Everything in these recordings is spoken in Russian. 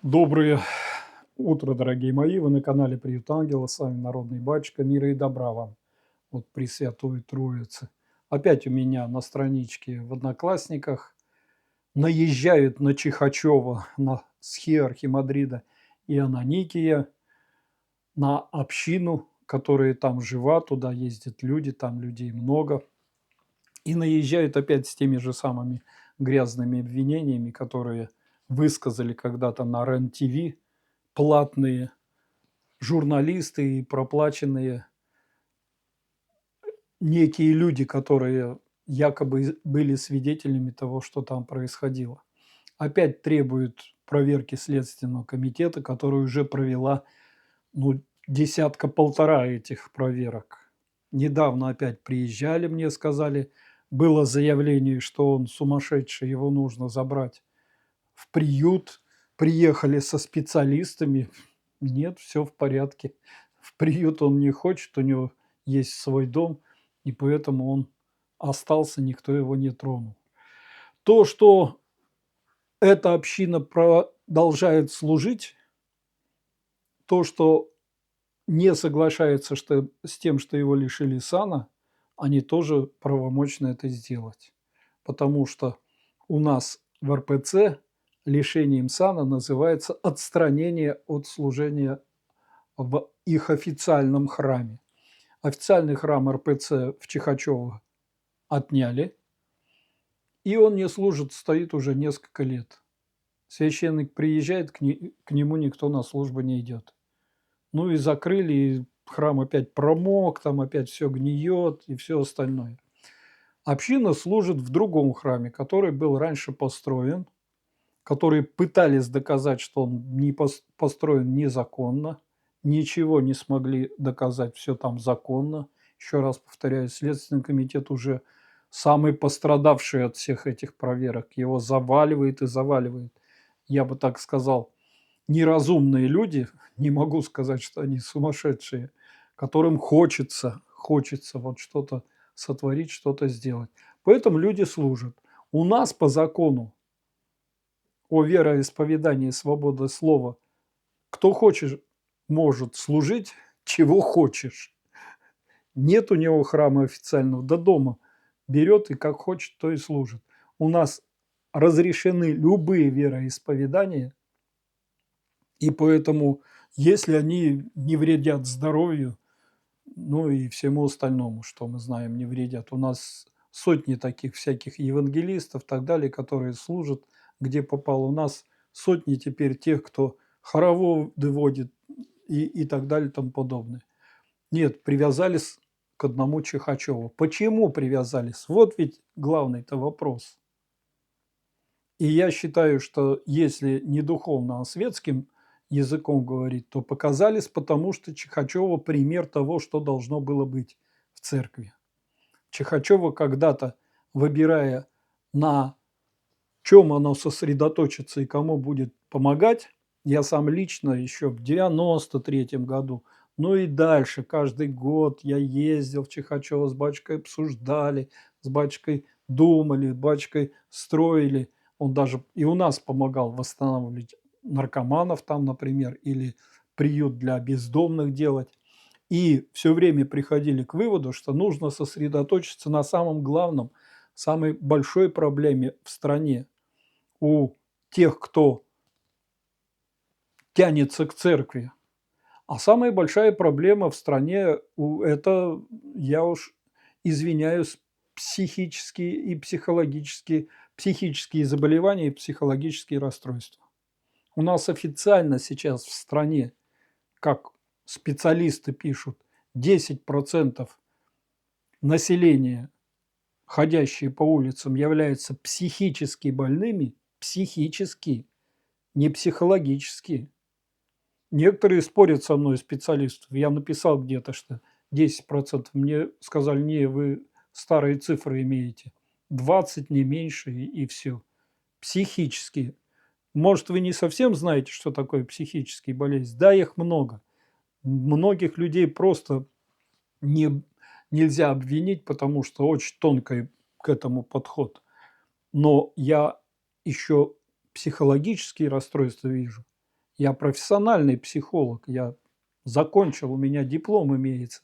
Доброе утро, дорогие мои! Вы на канале Приют Ангела. С вами Народный Батюшка. Мира и добра вам от Пресвятой Троицы. Опять у меня на страничке в Одноклассниках наезжают на Чихачева, на схиархимандрита и Ананикия, на общину, которая там жива, туда ездят люди, там людей много. И наезжают опять с теми же самыми грязными обвинениями, которые высказали когда-то на РЕН-ТВ платные журналисты и проплаченные некие люди, которые якобы были свидетелями того, что там происходило. Опять требуют проверки Следственного комитета, который уже провела, ну, десятка-полтора этих проверок. Недавно опять приезжали, мне сказали, было заявление, что он сумасшедший, его нужно забрать в приют. Приехали со специалистами. Нет, все в порядке. В приют он не хочет, у него есть свой дом, и поэтому он остался, никто его не тронул. То, что эта община продолжает служить, то, что не соглашается с тем, что его лишили сана, они тоже правомочны это сделать. Потому что у нас в РПЦ лишением сана называется отстранение от служения в их официальном храме. Официальный храм РПЦ в Чихачево отняли, и он не служит, стоит уже несколько лет. Священник приезжает, к нему никто на службу не идет. Ну и закрыли, и храм опять промок, там опять все гниет и все остальное. Община служит в другом храме, который был раньше построен, который пытались доказать, что он не построен незаконно, ничего не смогли доказать, все там законно. Еще раз повторяю, Следственный комитет уже самый пострадавший от всех этих проверок. Его заваливает и заваливает. Я бы так сказал, неразумные люди, не могу сказать, что они сумасшедшие, которым хочется вот что-то сотворить, что-то сделать. Поэтому люди служат. У нас по закону о вероисповедании, свобода слова, кто хочешь, может служить, чего хочешь. Нет у него храма официального, до дома берет и как хочет, то и служит. У нас разрешены любые вероисповедания, и поэтому, если они не вредят здоровью, ну и всему остальному, что мы знаем, не вредят. У нас сотни таких всяких евангелистов и так далее, которые служат, где попало. У нас сотни теперь тех, кто хороводы водит и так далее и тому подобное. Нет, привязались к одному Чихачеву. Почему привязались? Вот ведь главный-то вопрос. И я считаю, что если не духовно, а светским языком говорить, то показались, потому что Чихачева пример того, что должно было быть в церкви. Чихачева когда-то, выбирая, на чем оно сосредоточится и кому будет помогать, я сам лично еще в 93-м году, ну и дальше, каждый год я ездил в Чихачево, с батюшкой обсуждали, с батюшкой думали, с батюшкой строили. Он даже и у нас помогал восстанавливать наркоманов там, например, или приют для бездомных делать. И все время приходили к выводу, что нужно сосредоточиться на самом главном, самой большой проблеме в стране. У тех, кто тянется к церкви. А самая большая проблема в стране это, я уж извиняюсь, психические и психические заболевания и психологические расстройства. У нас официально сейчас в стране, как специалисты пишут, 10% населения, ходящие по улицам, являются психически больными, психически, не психологически. Некоторые спорят со мной, специалистов. Я написал где-то, что 10%. Мне сказали, не, вы старые цифры имеете. 20 не меньше и все. Психические. Может, вы не совсем знаете, что такое психические болезни? Да, их много. Многих людей просто не, нельзя обвинить, потому что очень тонкий к этому подход. Но я еще психологические расстройства вижу. Я профессиональный психолог, я закончил, у меня диплом имеется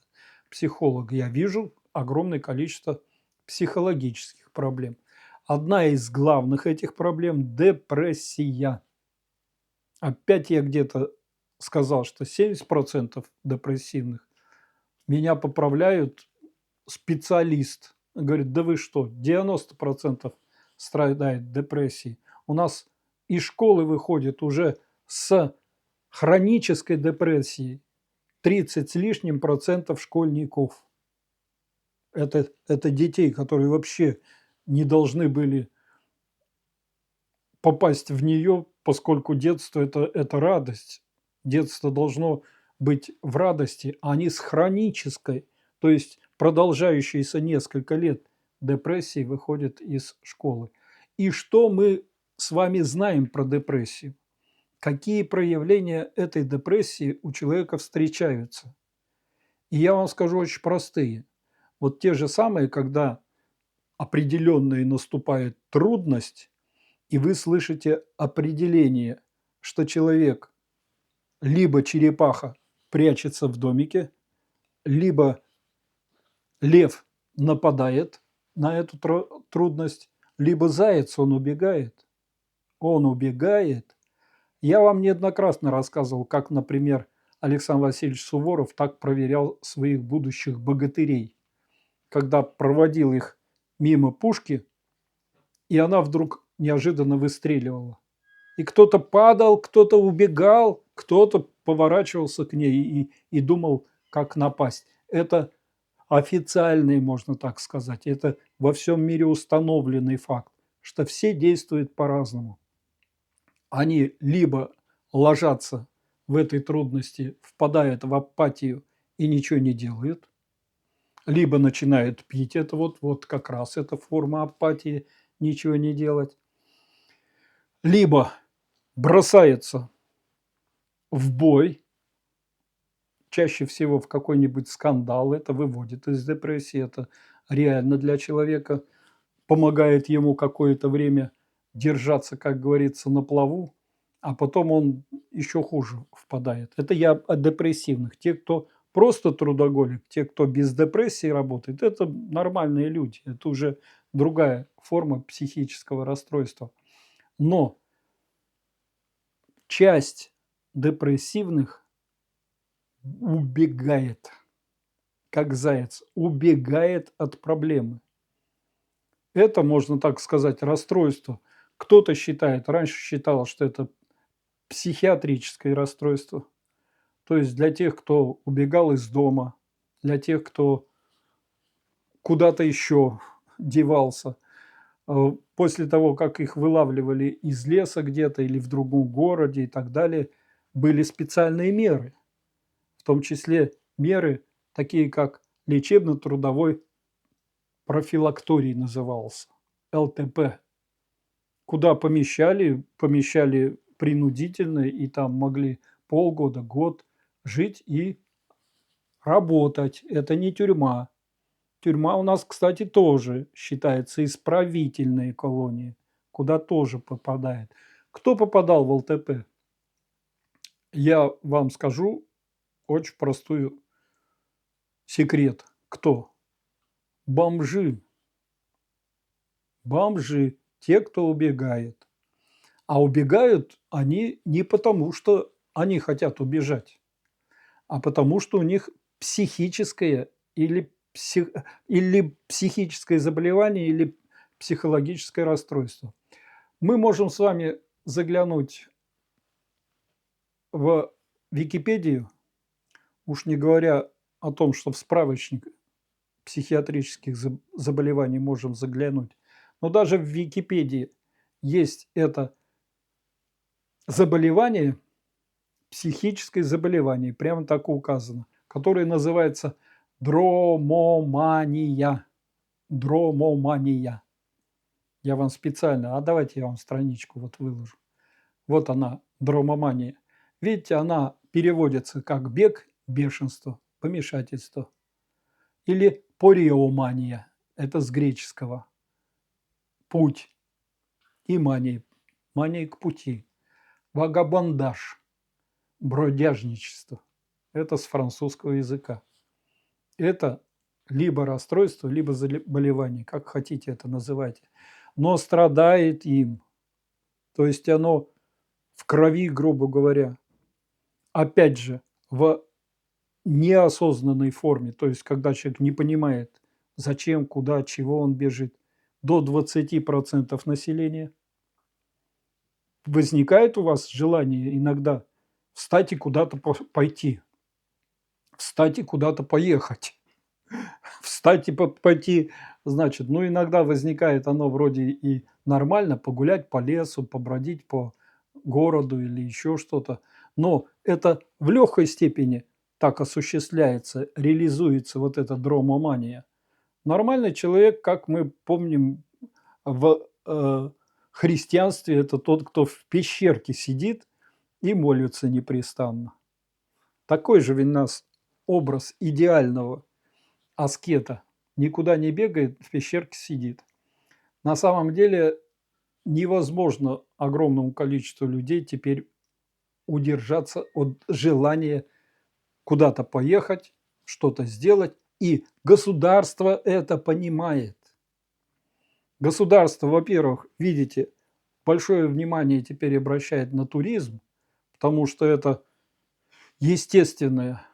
психолога. Я вижу огромное количество психологических проблем. Одна из главных этих проблем – депрессия. Опять я где-то сказал, что 70% депрессивных. Меня поправляют специалист. Говорит, да вы что, 90% страдает депрессией. У нас из школы выходит уже с хронической депрессией 30 с лишним процентов школьников. Это детей, которые вообще не должны были попасть в нее, поскольку детство это радость. Детство должно быть в радости, а не с хронической, то есть продолжающейся несколько лет депрессии выходит из школы. И что мы с вами знаем про депрессию? Какие проявления этой депрессии у человека встречаются? И я вам скажу очень простые. Вот те же самые, когда определенная наступает трудность, и вы слышите определение, что человек либо черепаха прячется в домике, либо лев нападает на эту трудность, либо заяц, он убегает. Он убегает. Я вам неоднократно рассказывал, как, например, Александр Васильевич Суворов так проверял своих будущих богатырей, когда проводил их мимо пушки, и она вдруг неожиданно выстреливала. И кто-то падал, кто-то убегал, кто-то поворачивался к ней и думал, как напасть. Это официальный, можно так сказать, это во всем мире установленный факт, что все действуют по-разному. Они либо ложатся в этой трудности, впадают в апатию и ничего не делают, либо начинают пить, это вот как раз эта форма апатии, ничего не делать, либо бросаются в бой, чаще всего в какой-нибудь скандал, это выводит из депрессии, это реально для человека помогает ему какое-то время держаться, как говорится, на плаву, а потом он еще хуже впадает. Это я о депрессивных. Те, кто просто трудоголик, те, кто без депрессии работает, это нормальные люди. Это уже другая форма психического расстройства. Но часть депрессивных убегает, как заяц, убегает от проблемы. Это, можно так сказать, расстройство. Кто-то считает, раньше считал, что это психиатрическое расстройство. То есть для тех, кто убегал из дома, для тех, кто куда-то еще девался. После того, как их вылавливали из леса где-то или в другом городе и так далее, были специальные меры. В том числе меры, такие как лечебно-трудовой профилакторий назывался, ЛТП, куда помещали принудительно, и там могли полгода, год жить и работать. Это не тюрьма. Тюрьма у нас, кстати, тоже считается исправительной колонией, куда тоже попадает. Кто попадал в ЛТП? Я вам скажу очень простой секрет. Кто? Бомжи. Бомжи, те, кто убегает. А убегают они не потому, что они хотят убежать, а потому, что у них психическое или психическое заболевание, или психологическое расстройство. Мы можем с вами заглянуть в Википедию, уж не говоря о том, что в справочник психиатрических заболеваний можем заглянуть. Но даже в Википедии есть это заболевание, психическое заболевание, прямо так и указано, которое называется дромомания. Дромомания. Я вам специально, давайте я вам страничку вот выложу. Вот она, дромомания. Видите, она переводится как бег, бешенство, помешательство. Или пориомания, это с греческого. Путь и мания, мания к пути. Вагабондаж. Бродяжничество. Это с французского языка. Это либо расстройство, либо заболевание, как хотите это называйте, но страдает им. То есть оно в крови, грубо говоря. Опять же, в неосознанной форме, то есть когда человек не понимает, зачем, куда, чего он бежит, до 20% населения. Возникает у вас желание иногда встать и куда-то пойти, встать и куда-то поехать, встать и пойти, значит, ну, иногда возникает оно вроде и нормально, погулять по лесу, побродить по городу или еще что-то, но это в легкой степени так осуществляется, реализуется вот эта дромомания. Нормальный человек, как мы помним, в христианстве это тот, кто в пещерке сидит и молится непрестанно. Такой же ведь у нас образ идеального аскета. Никуда не бегает, в пещерке сидит. На самом деле невозможно огромному количеству людей теперь удержаться от желания куда-то поехать, что-то сделать, и государство это понимает. Государство, во-первых, видите, большое внимание теперь обращает на туризм, потому что это естественная,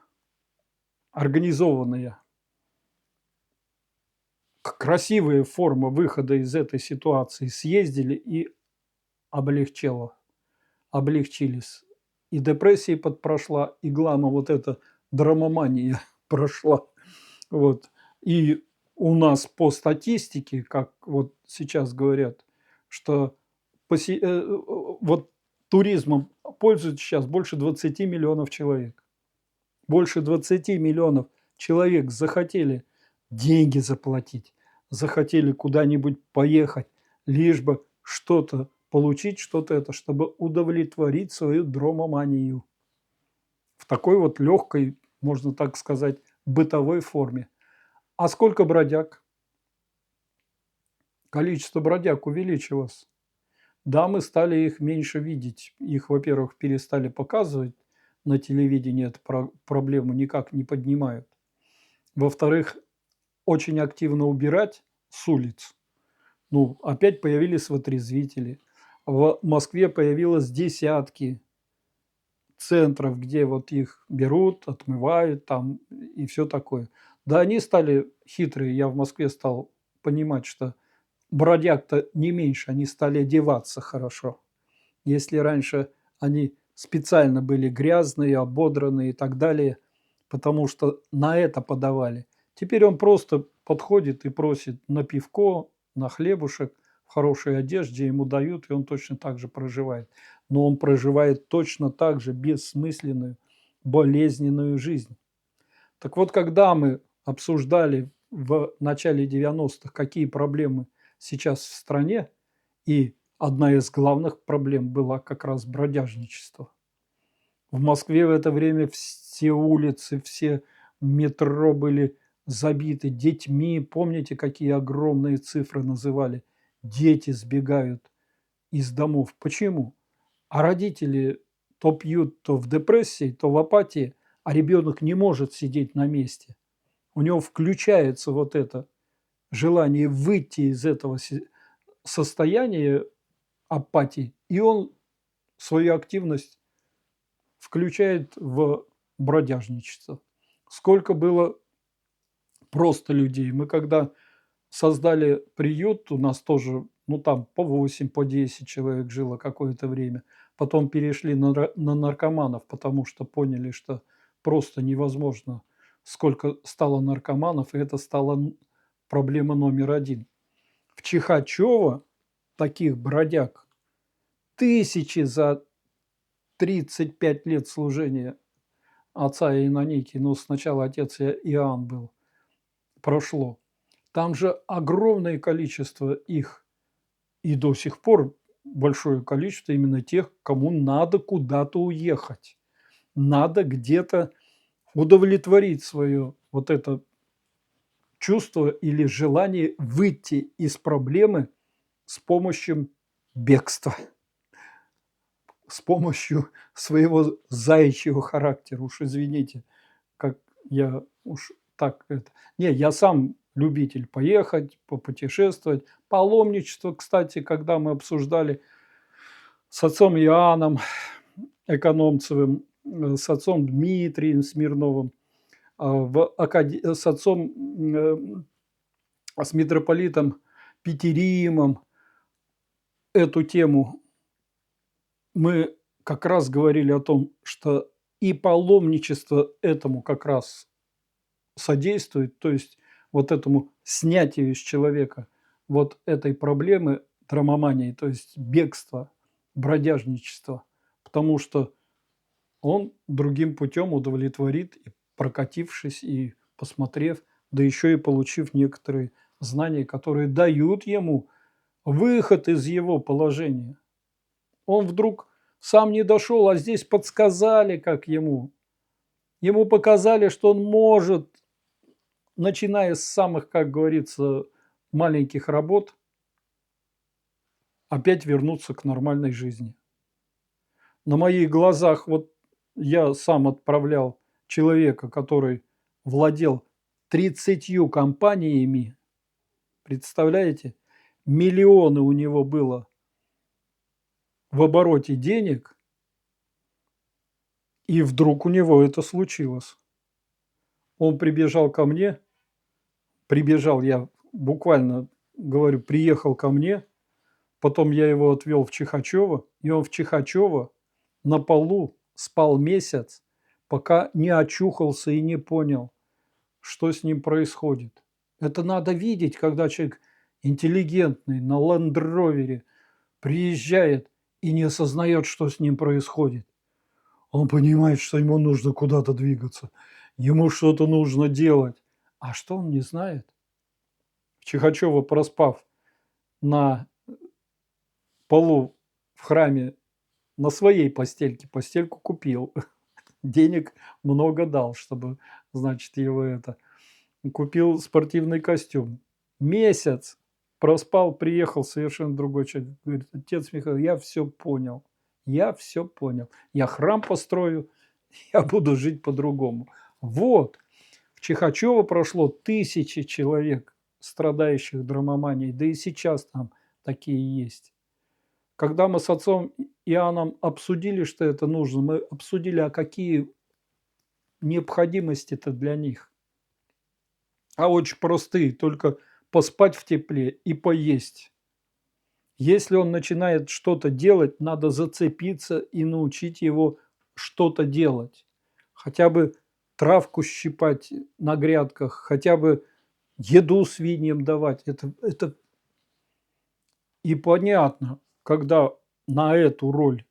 организованная, красивая форма выхода из этой ситуации. Съездили и облегчились. И депрессия прошла, и главное, вот эта драмомания прошла. Вот. И у нас по статистике, как вот сейчас говорят, что вот туризмом пользуются сейчас больше 20 миллионов человек. Больше 20 миллионов человек захотели деньги заплатить, захотели куда-нибудь поехать, лишь бы что-то получить, что-то это, чтобы удовлетворить свою дромоманию. В такой вот легкой, можно так сказать, бытовой форме. А сколько бродяг? Количество бродяг увеличилось. Да, мы стали их меньше видеть. Их, во-первых, перестали показывать на телевидении, эту проблему никак не поднимают. Во-вторых, очень активно убирать с улиц. Ну, опять появились вытрезвители. В Москве появилось десятки центров, где вот их берут, отмывают там и все такое. Да, они стали хитрые. Я в Москве стал понимать, что бродяг-то не меньше, они стали одеваться хорошо. Если раньше они специально были грязные, ободранные и так далее, потому что на это подавали. Теперь он просто подходит и просит на пивко, на хлебушек, в хорошей одежде ему дают, и он точно так же проживает. Но он проживает точно так же бессмысленную, болезненную жизнь. Так вот, когда мы обсуждали в начале 90-х, какие проблемы сейчас в стране, и одна из главных проблем была как раз бродяжничество. В Москве в это время все улицы, все метро были забиты детьми. Помните, какие огромные цифры называли? Дети сбегают из домов. Почему? А родители то пьют, то в депрессии, то в апатии, а ребенок не может сидеть на месте. У него включается вот это желание выйти из этого состояния апатии, и он свою активность включает в бродяжничество. Сколько было просто людей. Мы когда создали приют, у нас тоже, ну там по 8, по 10 человек жило какое-то время. Потом перешли на наркоманов, потому что поняли, что просто невозможно, сколько стало наркоманов, и это стало проблема номер один. В Чихачево таких бродяг тысячи за 35 лет служения отца Иероники, ну, сначала отец Иоанн был, прошло. Там же огромное количество их, и до сих пор большое количество именно тех, кому надо куда-то уехать. Надо где-то удовлетворить свое вот это чувство или желание выйти из проблемы с помощью бегства. с помощью своего заячьего характера. Уж извините, как я уж так это. Не, я сам любитель поехать, попутешествовать. Паломничество, кстати, когда мы обсуждали с отцом Иоанном Экономцевым, с отцом Дмитрием Смирновым, с отцом, с митрополитом Петеримом эту тему мы как раз говорили о том, что и паломничество этому как раз содействует, то есть вот этому снятию из человека вот этой проблемы драмомании, то есть бегства, бродяжничества, потому что он другим путем удовлетворит, и прокатившись, и посмотрев, да еще и получив некоторые знания, которые дают ему выход из его положения. Он вдруг сам не дошел, а здесь подсказали, как ему. Ему показали, что он может, начиная с самых, как говорится, маленьких работ, опять вернуться к нормальной жизни. На моих глазах вот я сам отправлял человека, который владел 30 компаниями, представляете, миллионы у него было в обороте денег, и вдруг у него это случилось. Он прибежал ко мне, я буквально говорю, приехал ко мне, потом я его отвел в Чихачево, и он в Чихачево на полу спал месяц, пока не очухался и не понял, что с ним происходит. Это надо видеть, когда человек интеллигентный на лендровере приезжает и не осознает, что с ним происходит. Он понимает, что ему нужно куда-то двигаться, ему что-то нужно делать. А что он не знает? В Чихачево, проспав на полу в храме на своей постельке, постельку купил, денег много дал, чтобы, значит, его это... Купил спортивный костюм. Месяц проспал, приехал совершенно другой человек. Говорит, отец Михаил, я все понял. Я все понял. Я храм построю, я буду жить по-другому. Вот. В Чихачево прошло 1000 человек, страдающих драмоманией. Да и сейчас там такие есть. Когда мы с отцом Иоанном обсудили, что это нужно, мы обсудили, а какие необходимости-то для них. А очень простые, только поспать в тепле и поесть. Если он начинает что-то делать, надо зацепиться и научить его что-то делать. Хотя бы травку щипать на грядках, хотя бы еду свиньям давать. Это и понятно, когда на эту роль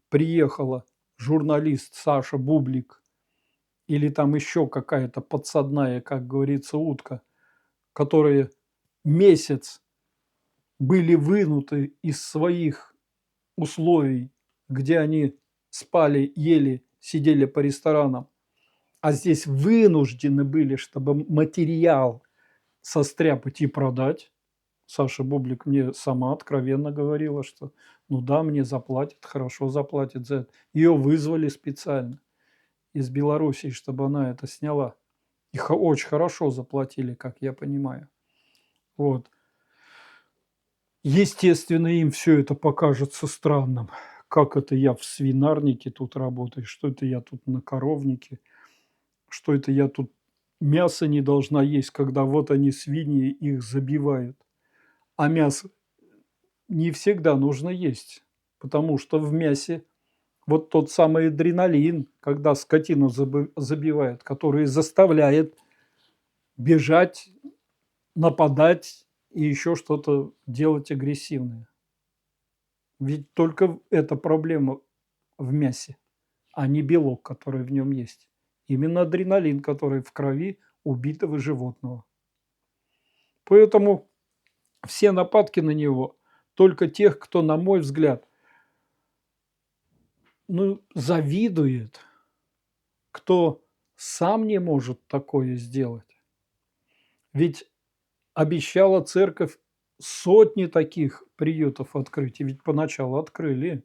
приехала журналист Саша Бублик или там еще какая-то подсадная, как говорится, утка, которые месяц были вынуты из своих условий, где они спали, ели, сидели по ресторанам, а здесь вынуждены были, чтобы материал состряпать и продать. Саша Бублик мне сама откровенно говорила, что ну да, мне заплатят, хорошо заплатят за это. Ее вызвали специально из Белоруссии, чтобы она это сняла. И очень хорошо заплатили, как я понимаю. Вот. Естественно, им все это покажется странным. Как это я в свинарнике тут работаю? Что это я тут на коровнике? Что это я тут мясо не должна есть, когда вот они, свиньи, их забивают? А мясо не всегда нужно есть, потому что в мясе вот тот самый адреналин, когда скотину забивают, который заставляет бежать, нападать и еще что-то делать агрессивное. Ведь только эта проблема в мясе, а не белок, который в нем есть. Именно адреналин, который в крови убитого животного. Поэтому все нападки на него только тех, кто, на мой взгляд, ну, завидует, кто сам не может такое сделать. Ведь обещала церковь сотни таких приютов открыть, и ведь поначалу открыли.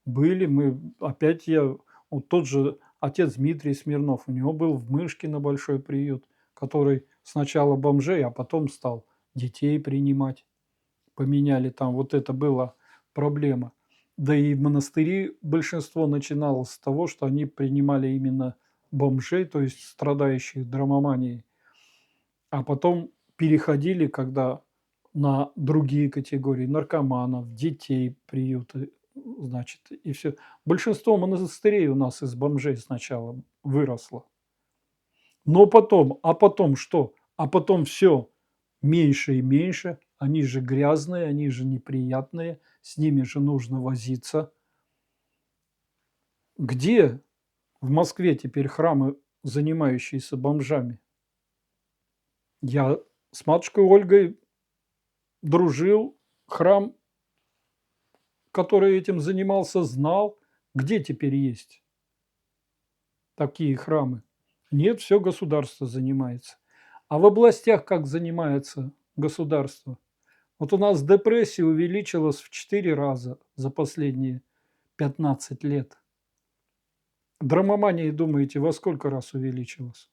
Были мы, опять я, вот тот же отец Дмитрий Смирнов, у него был в Мышкино большой приют, который сначала бомжей, а потом стал детей принимать. Поменяли там, вот это была проблема. Да и монастыри большинство начиналось с того, что они принимали именно бомжей, то есть страдающих драмоманией, а потом переходили, когда на другие категории наркоманов, детей, приюты, значит, и все. Большинство монастырей у нас из бомжей сначала выросло. Но потом, а потом что? А потом все меньше и меньше. Они же грязные, они же неприятные, с ними же нужно возиться. Где в Москве теперь храмы, занимающиеся бомжами? Я с матушкой Ольгой дружил, храм, который этим занимался, знал. Где теперь есть такие храмы? Нет, все государство занимается. А в областях как занимается государство? Вот у нас депрессия увеличилась в 4 раза за последние 15 лет. Драмомания, думаете, во сколько раз увеличилась?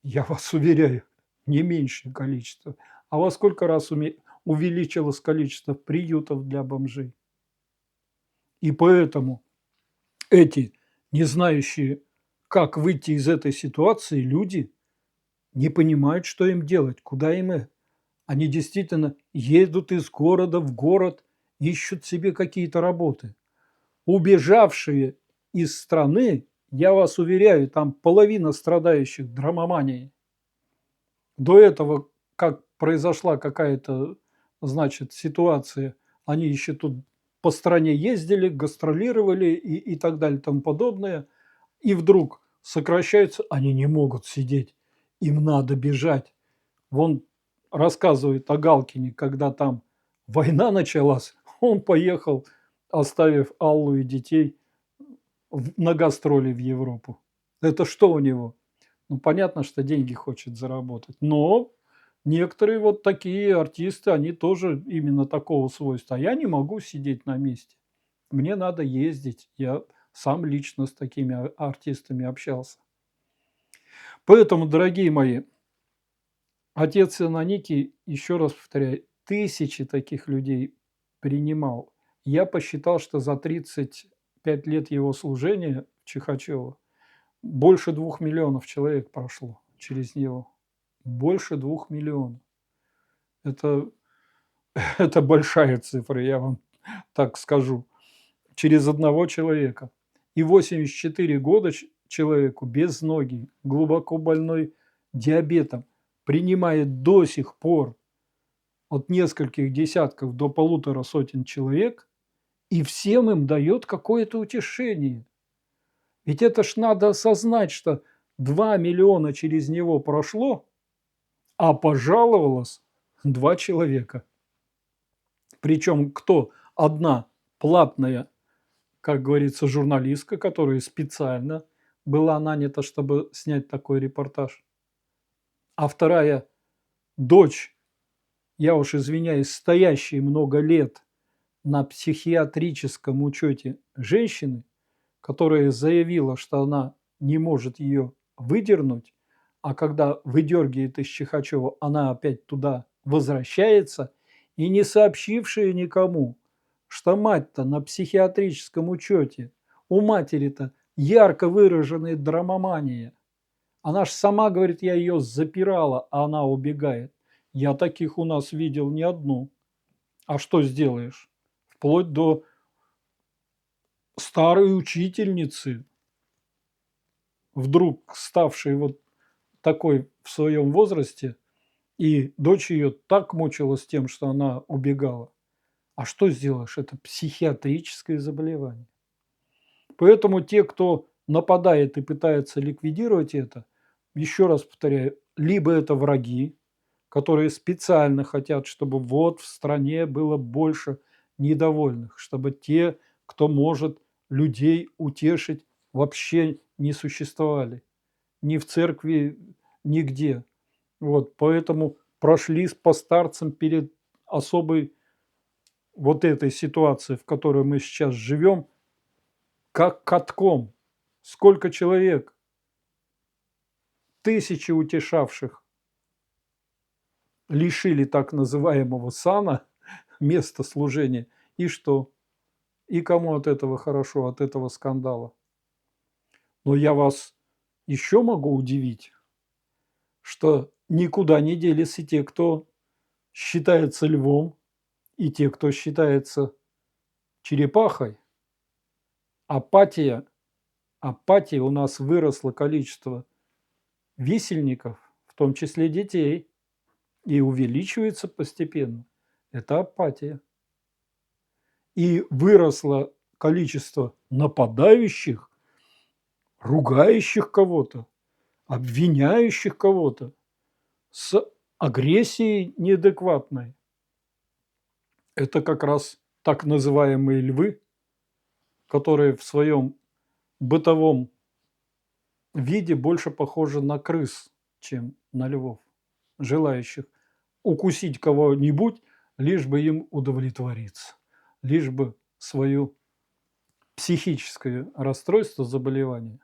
Я вас уверяю, не меньшее количество. А во сколько раз увеличилось количество приютов для бомжей? И поэтому эти, не знающие, как выйти из этой ситуации, люди не понимают, что им делать, куда им. Они действительно едут из города в город, ищут себе какие-то работы. Убежавшие из страны, я вас уверяю, там половина страдающих драмоманией. До этого, как произошла какая-то, значит, ситуация, они еще тут по стране ездили, гастролировали и так далее, и тому подобное, и вдруг сокращаются, они не могут сидеть, им надо бежать. Вон рассказывает о Галкине, когда там война началась, он поехал, оставив Аллу и детей на гастроли в Европу. Это что у него? Ну, понятно, что деньги хочет заработать, но некоторые вот такие артисты, они тоже именно такого свойства. А я не могу сидеть на месте. Мне надо ездить. Я сам лично с такими артистами общался. Поэтому, дорогие мои, отец Аноникий, еще раз повторяю, тысячи таких людей принимал. Я посчитал, что за 35 лет его служения в Чихачево больше 2 миллионов человек прошло через него. Больше 2 миллионов. Это, это большая цифра, я вам так скажу. Через одного человека. И 84 года человеку без ноги, глубоко больной диабетом, принимает до сих пор от нескольких десятков до 1,5 сотен человек, и всем им дает какое-то утешение. Ведь это ж надо осознать, что 2 миллиона через него прошло, а пожаловалось 2 человека. Причем кто? Одна платная, как говорится, журналистка, которая специально была нанята, чтобы снять такой репортаж. А вторая дочь, я уж извиняюсь, стоящей много лет на психиатрическом учете женщины, которая заявила, что она не может ее выдернуть, а когда выдергивает из Чихачева, она опять туда возвращается, и не сообщившая никому, что мать-то на психиатрическом учете, у матери-то ярко выраженная драмомания. Она ж сама говорит, я ее запирала, а она убегает. Я таких у нас видел не одну. А что сделаешь? Вплоть до старой учительницы, вдруг ставшей вот такой в своем возрасте, и дочь ее так мучилась тем, что она убегала. А что сделаешь? Это психиатрическое заболевание. Поэтому те, кто нападает и пытается ликвидировать это, еще раз повторяю, либо это враги, которые специально хотят, чтобы вот в стране было больше недовольных, чтобы те, кто может людей утешить, вообще не существовали. Ни в церкви, нигде. Вот, поэтому прошлись по старцам перед особой вот этой ситуацией, в которой мы сейчас живем, как катком. Сколько человек, тысячи утешавших, лишили так называемого сана, места служения. И что? И кому от этого хорошо, от этого скандала? Но я вас еще могу удивить, что никуда не делись и те, кто считается львом, и те, кто считается черепахой. Апатия, апатия у нас выросло количество висельников, в том числе детей, и увеличивается постепенно. Это апатия. И выросло количество нападающих, ругающих кого-то, обвиняющих кого-то с агрессией неадекватной. Это как раз так называемые львы, которые в своем бытовом виде больше похожи на крыс, чем на львов, желающих укусить кого-нибудь, лишь бы им удовлетвориться, лишь бы свое психическое расстройство, заболевание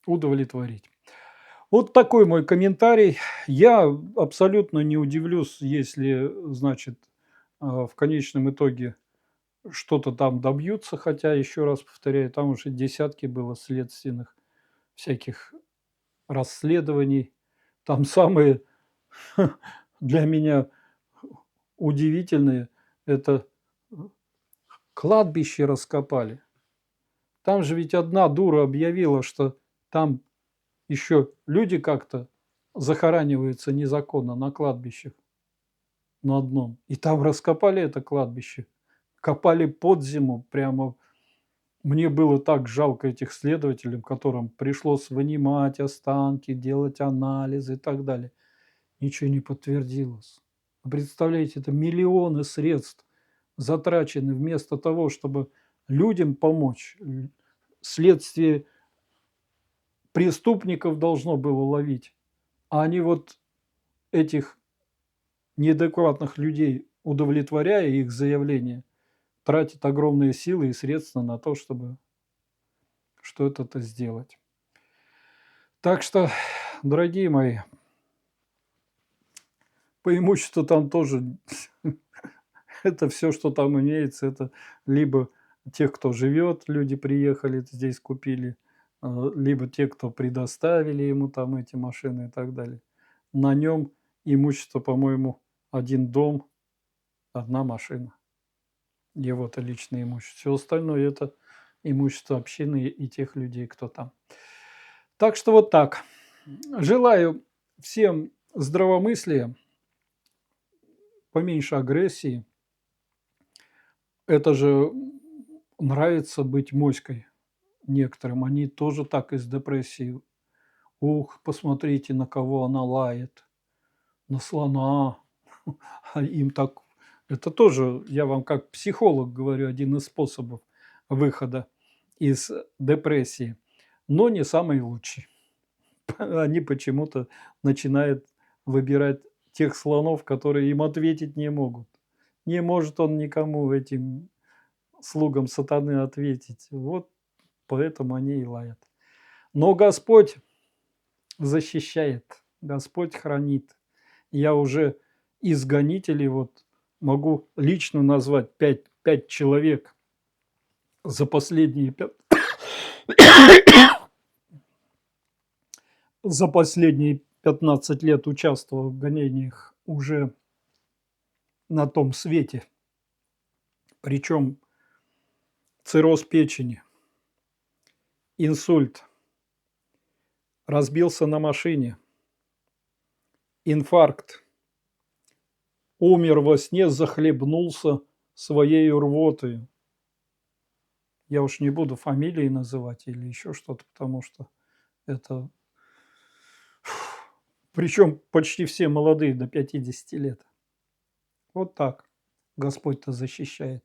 удовлетворить. Вот такой мой комментарий. Я абсолютно не удивлюсь, если, значит, в конечном итоге что-то там добьются, хотя, еще раз повторяю, там уже десятки было следственных всяких расследований. Там самые для меня удивительные – это кладбище раскопали. Там же ведь одна дура объявила, что там еще люди как-то захораниваются незаконно на кладбищах, на одном. И там раскопали это кладбище, копали под зиму прямо. Мне было так жалко этих следователей, которым пришлось вынимать останки, делать анализы и так далее. Ничего не подтвердилось. Вы представляете, это миллионы средств затрачены вместо того, чтобы людям помочь. Следствие преступников должно было ловить, а они вот этих неадекватных людей, удовлетворяя их заявления, тратят огромные силы и средства на то, чтобы что-то сделать. Так что, дорогие мои, по имуществу там тоже это все, что там имеется, это либо тех, кто живет, люди приехали, здесь купили, либо те, кто предоставили ему там эти машины и так далее. На нем имущество, по-моему, один дом, одна машина. Его-то личное имущество. Все остальное – это имущество общины и тех людей, кто там. Так что вот так. Желаю всем здравомыслия, поменьше агрессии. Это же нравится быть моськой некоторым. Они тоже так из депрессии. Ух, посмотрите, на кого она лает. На слона. А им так... Это тоже, я вам как психолог говорю, один из способов выхода из депрессии. Но не самый лучший. Они почему-то начинают выбирать тех слонов, которые им ответить не могут. Не может он никому, этим слугам сатаны, ответить. Вот поэтому они и лают. Но Господь защищает, Господь хранит. Я уже из гонителей вот могу лично назвать 5 человек за последние за последние 15 лет участвовал в гонениях уже на том свете. Причем цирроз печени, инсульт, разбился на машине, инфаркт, умер во сне, захлебнулся своей рвотой. Я уж не буду фамилии называть или еще что-то, потому что это... Причем почти все молодые, до 50 лет. Вот так Господь-то защищает.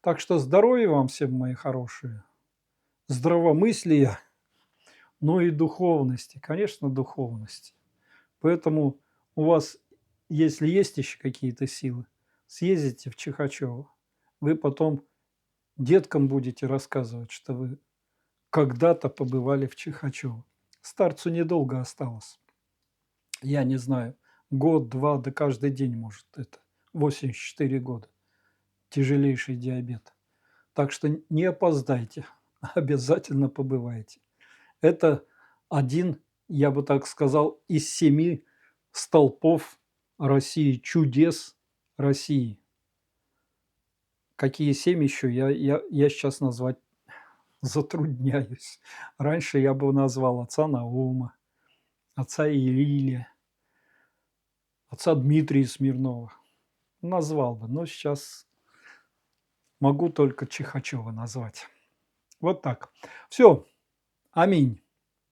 Так что здоровья вам всем, мои хорошие, здравомыслия, но и духовности, конечно, духовности. Поэтому у вас, если есть еще какие-то силы, съездите в Чихачево. Вы потом Деткам будете рассказывать, что вы когда-то побывали в Чихачево. Старцу недолго осталось. Я не знаю, год-два, да каждый день может это. 84 года. Тяжелейший диабет. Так что не опоздайте, обязательно побывайте. Это один, я бы так сказал, из 7 столпов России, чудес России. Какие 7 еще, я сейчас назвать затрудняюсь. Раньше я бы назвал отца Наума, отца Илия, отца Дмитрия Смирнова. Назвал бы, но сейчас могу только Чихачева назвать. Вот так. Все. Аминь.